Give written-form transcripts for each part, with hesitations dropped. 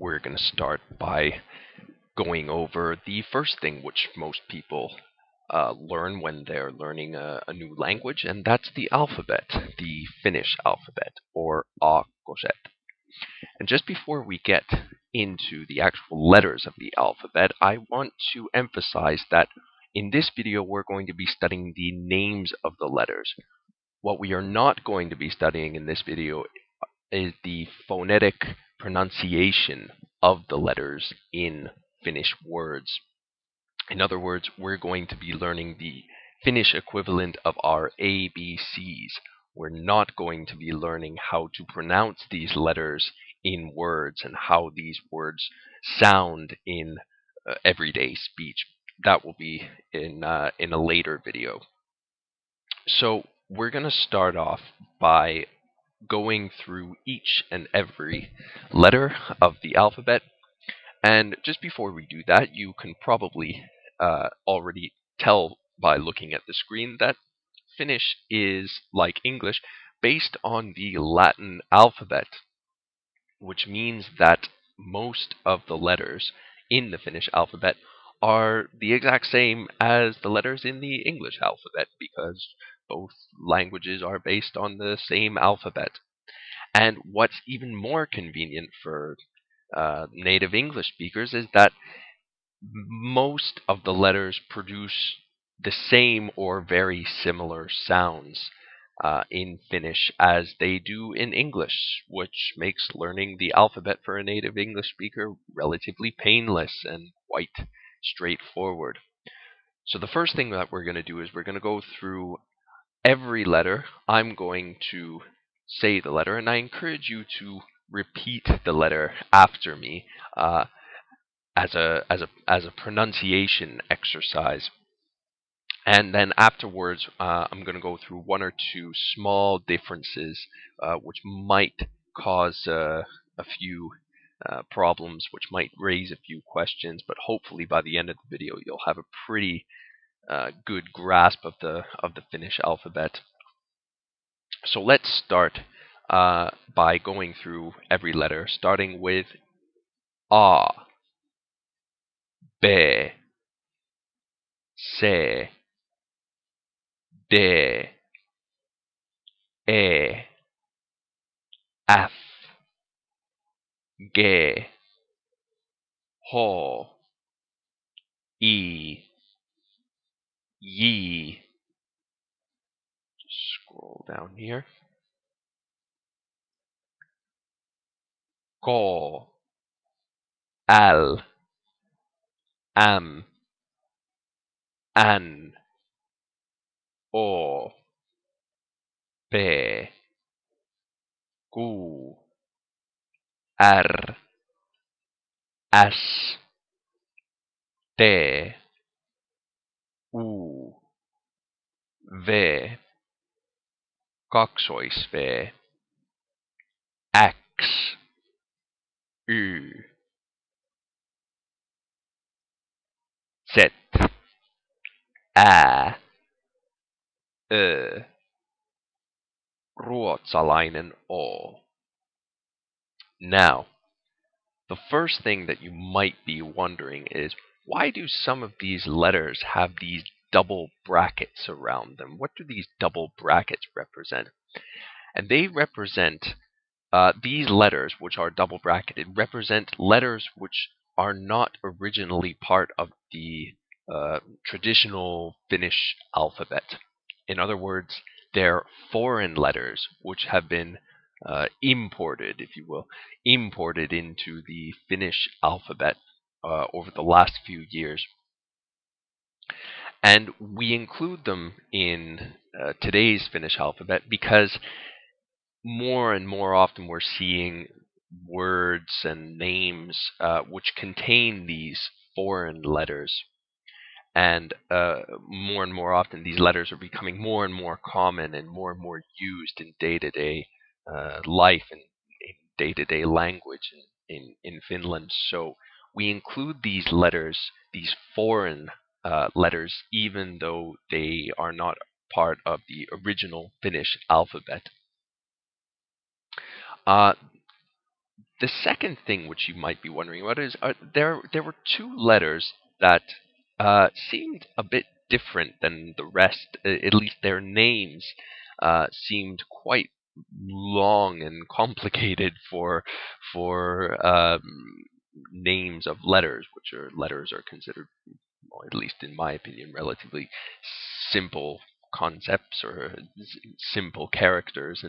we're going to start by going over the first thing which most people learn when they're learning a new language, and that's the alphabet, the Finnish alphabet, or aakkoset. And just before we get into the actual letters of the alphabet, I want to emphasize that in this video we're going to be studying the names of the letters. What we are not going to be studying in this video is the phonetic pronunciation of the letters in Finnish words. In other words, we're going to be learning the Finnish equivalent of our ABCs. We're not going to be learning how to pronounce these letters in words and how these words sound in everyday speech. That will be in a later video. So we're going to start off by going through each and every letter of the alphabet. And just before we do that, you can probably already tell by looking at the screen that Finnish is, like English, based on the Latin alphabet, which means that most of the letters in the Finnish alphabet are the exact same as the letters in the English alphabet, because both languages are based on the same alphabet. And what's even more convenient for native English speakers is that most of the letters produce the same or very similar sounds in Finnish as they do in English, which makes learning the alphabet for a native English speaker relatively painless and quite straightforward. So the first thing that we're going to do is we're going to go through every letter. I'm going to say the letter, and I encourage you to repeat the letter after me as a pronunciation exercise. And then afterwards, I'm going to go through one or two small differences which might cause a few problems, which might raise a few questions. But hopefully, by the end of the video, you'll have a pretty good grasp of the Finnish alphabet. So let's start by going through every letter, starting with A, B, C, D, E, F, G, H, I, Y. Just scroll down here. K, L, M, N, O, P, Q, R, S, T, U, V, kaksois-V, X, Y, Z, Ä, Ö, ruotsalainen O. Now, the first thing that you might be wondering is, why do some of these letters have these double brackets around them? What do these double brackets represent? And they represent these letters, which are double bracketed, represent letters which are not originally part of the traditional Finnish alphabet. In other words, they're foreign letters which have been imported, if you will, imported into the Finnish alphabet over the last few years. And we include them in today's Finnish alphabet because more and more often we're seeing words and names which contain these foreign letters. And more often these letters are becoming more and more common and more used in day-to-day life and in day-to-day language in Finland. So we include these letters, these foreign letters, even though they are not part of the original Finnish alphabet. Uh, The second thing which you might be wondering about is there were two letters that seemed a bit different than the rest. At least their names seemed quite long and complicated for names of letters, which are letters are considered, well, at least in my opinion, relatively simple concepts or simple characters,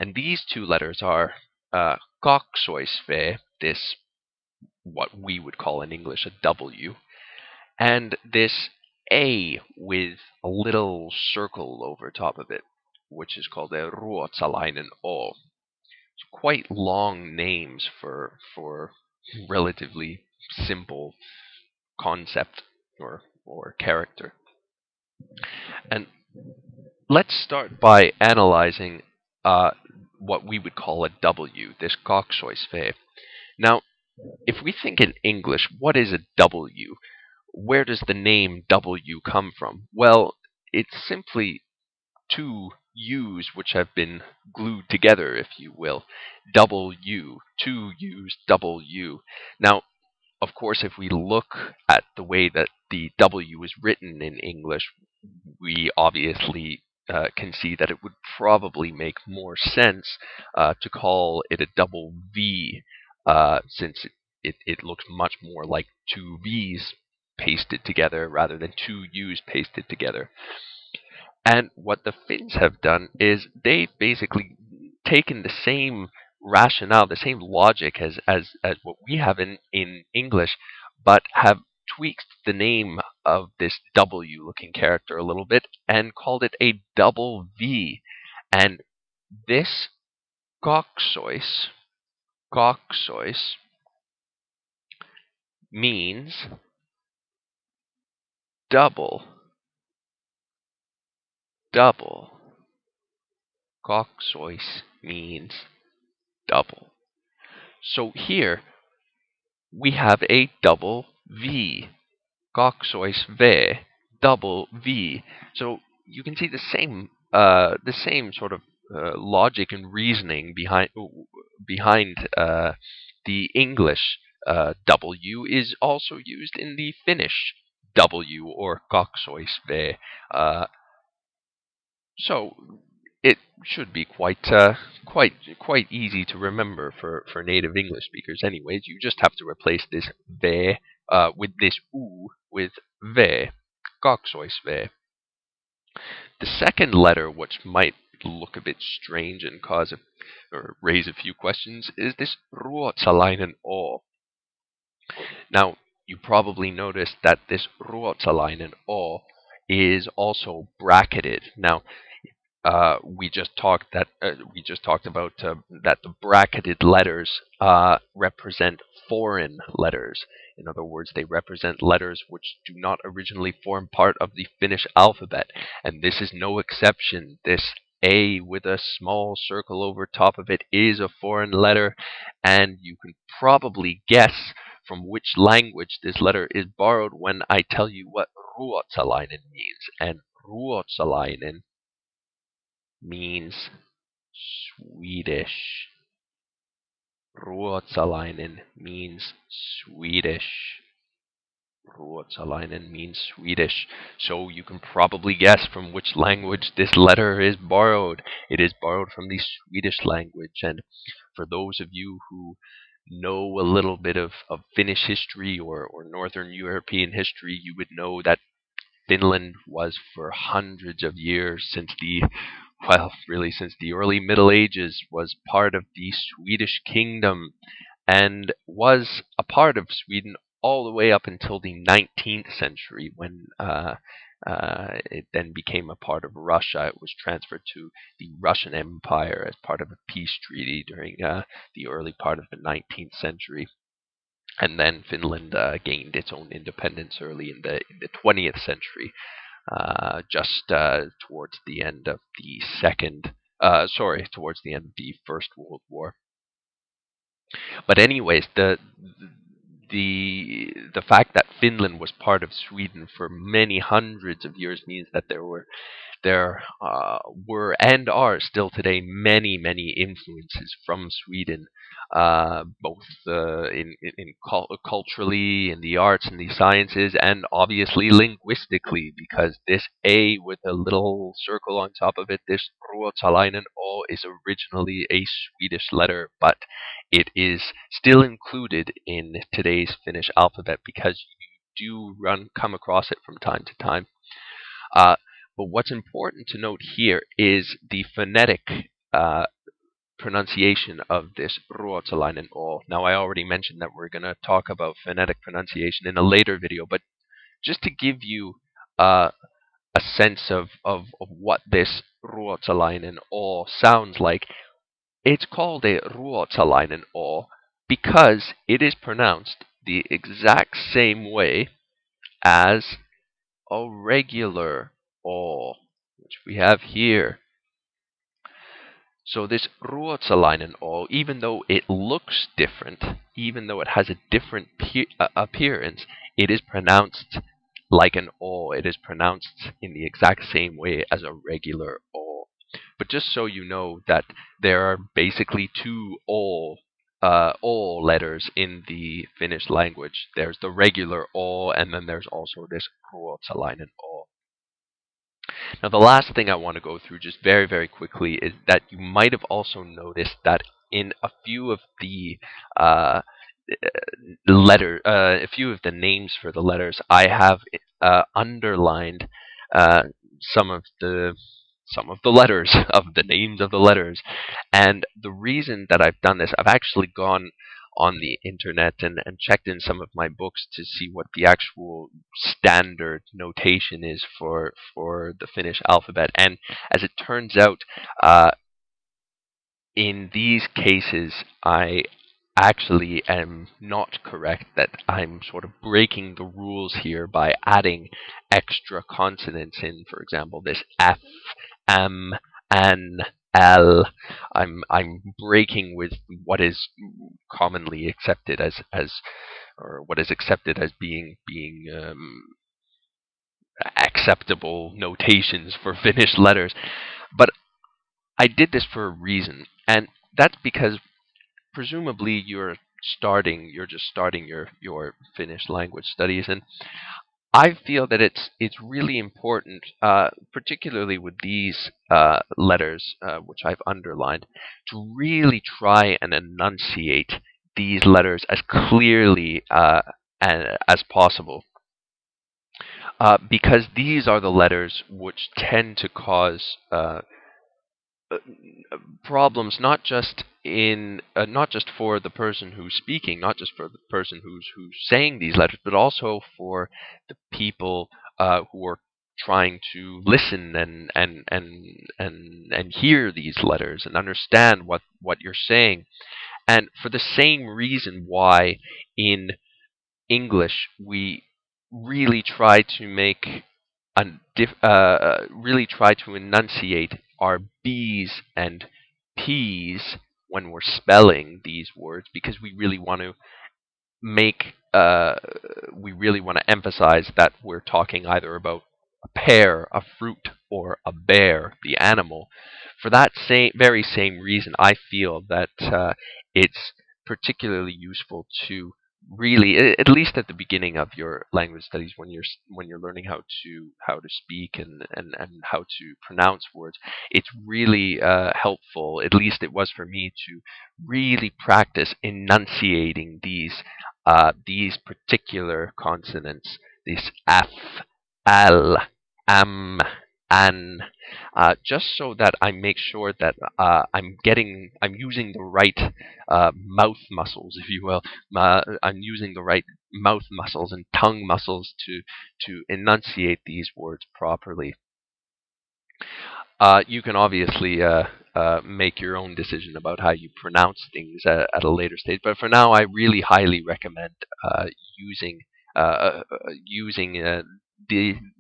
and these two letters are kaksoisve, this what we would call in English a W, and this A with a little circle over top of it, which is called a ruotsalainen O. Quite long names for relatively simple concept or character. And let's start by analyzing what we would call a W, this kaksoisve. Now, if we think in English, what is a W? Where does the name W come from? Well, it's simply two U's which have been glued together, if you will. Double U, two U's, double U. Now, of course, if we look at the way that the W is written in English, we obviously can see that it would probably make more sense to call it a double V, since it looks much more like two V's pasted together rather than two U's pasted together. And what the Finns have done is they've basically taken the same rationale, the same logic as what we have in English, but have tweaked the name of this W looking character a little bit and called it a double V. And this kaksois, kaksois means double, double. Kaksois means double. So here we have a double V. Kaksoisve, double V. So you can see the same sort of logic and reasoning behind the English W is also used in the Finnish W or kaksoisve. So it should be quite easy to remember for native English speakers. Anyways, you just have to replace this ve with this u with ve, kaksoisve. The second letter, which might look a bit strange and or raise a few questions, is this ruotsalainen o. Now, you probably noticed that this ruotsalainen o is also bracketed. Now, we just talked about that the bracketed letters represent foreign letters. In other words, they represent letters which do not originally form part of the Finnish alphabet, and this is no exception. This A with a small circle over top of it is a foreign letter, and you can probably guess from which language this letter is borrowed when I tell you what ruotsalainen means. And ruotsalainen means Swedish. Ruotsalainen means Swedish. Ruotsalainen means Swedish. So you can probably guess from which language this letter is borrowed. It is borrowed from the Swedish language. And for those of you who know a little bit of Finnish history or Northern European history, you would know that Finland was for hundreds of years, since the early Middle Ages, was part of the Swedish kingdom and was a part of Sweden all the way up until the 19th century when it then became a part of Russia. It was transferred to the Russian Empire as part of a peace treaty during the early part of the 19th century. And then Finland gained its own independence early in the 20th century, just towards the end of the towards the end of the First World War. But anyways, the fact that Finland was part of Sweden for many hundreds of years means that there were and are still today many influences from Sweden, both culturally, in the arts and the sciences, and obviously linguistically, because this A with a little circle on top of it, this Ruotsalainen O, is originally a Swedish letter, but it is still included in today's Finnish alphabet because you do come across it from time to time. Uh, but what's important to note here is the phonetic uh, pronunciation of this Ruotsalainen O. Now, I already mentioned that we're going to talk about phonetic pronunciation in a later video, but just to give you a sense of what this Ruotsalainen O sounds like, it's called a Ruotsalainen O because it is pronounced the exact same way as a regular O, which we have here. So this Ruotsalainen O, even though it looks different, even though it has a different appearance, it is pronounced like an O. It is pronounced in the exact same way as a regular O. But just so you know that there are basically two O letters in the Finnish language. There's the regular O, and then there's also this Ruotsalainen O. Now, the last thing I want to go through just very quickly is that you might have also noticed that in a few of the uh, a few of the names for the letters, I have underlined uh, some of the letters of the names of the letters. And the reason that I've done this, I've actually gone on the internet and checked in some of my books to see what the actual standard notation is for the Finnish alphabet. And as it turns out, in these cases, I actually am not correct, that I'm sort of breaking the rules here by adding extra consonants in, for example, this F, M, N, L. I'm breaking with what is commonly accepted as or what is accepted as being acceptable notations for Finnish letters. But I did this for a reason, and that's because presumably you're just starting your Finnish language studies, and I feel that it's really important, particularly with these letters, which I've underlined, to really try and enunciate these letters as clearly as possible, because these are the letters which tend to cause uh, problems, not just for the person who's speaking, not just for the person who's saying these letters, but also for the people who are trying to listen and hear these letters and understand what you're saying. And for the same reason why in English we really try to make really try to enunciate our B's and P's when we're spelling these words, because make we really want to emphasize that we're talking either about a pear, a fruit, or a bear, the animal. For that very same reason, I feel that it's particularly useful to really, at least at the beginning of your language studies, when you're learning how to speak and how to pronounce words, it's really helpful. At least it was for me, to really practice enunciating these particular consonants, this F, L, M, N, just so that I make sure that I'm using the right mouth muscles, if you will. I'm using the right mouth muscles and tongue muscles to enunciate these words properly. You can obviously make your own decision about how you pronounce things at a later stage, but for now, I really highly recommend using using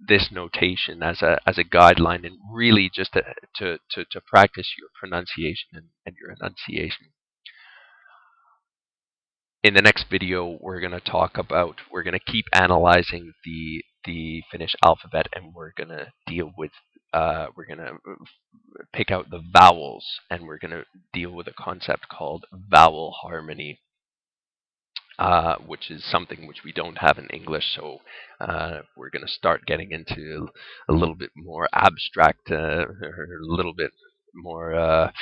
this notation as a guideline, and really just to practice your pronunciation and your enunciation. In the next video, we're going to keep analyzing the Finnish alphabet, and we're going to deal with we're going to pick out the vowels, and we're going to deal with a concept called vowel harmony, which is something which we don't have in English. So we're going to start getting into a little bit more abstract, or a little bit more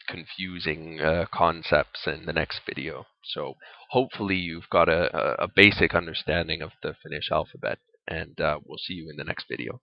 confusing concepts in the next video. So hopefully you've got a basic understanding of the Finnish alphabet, and we'll see you in the next video.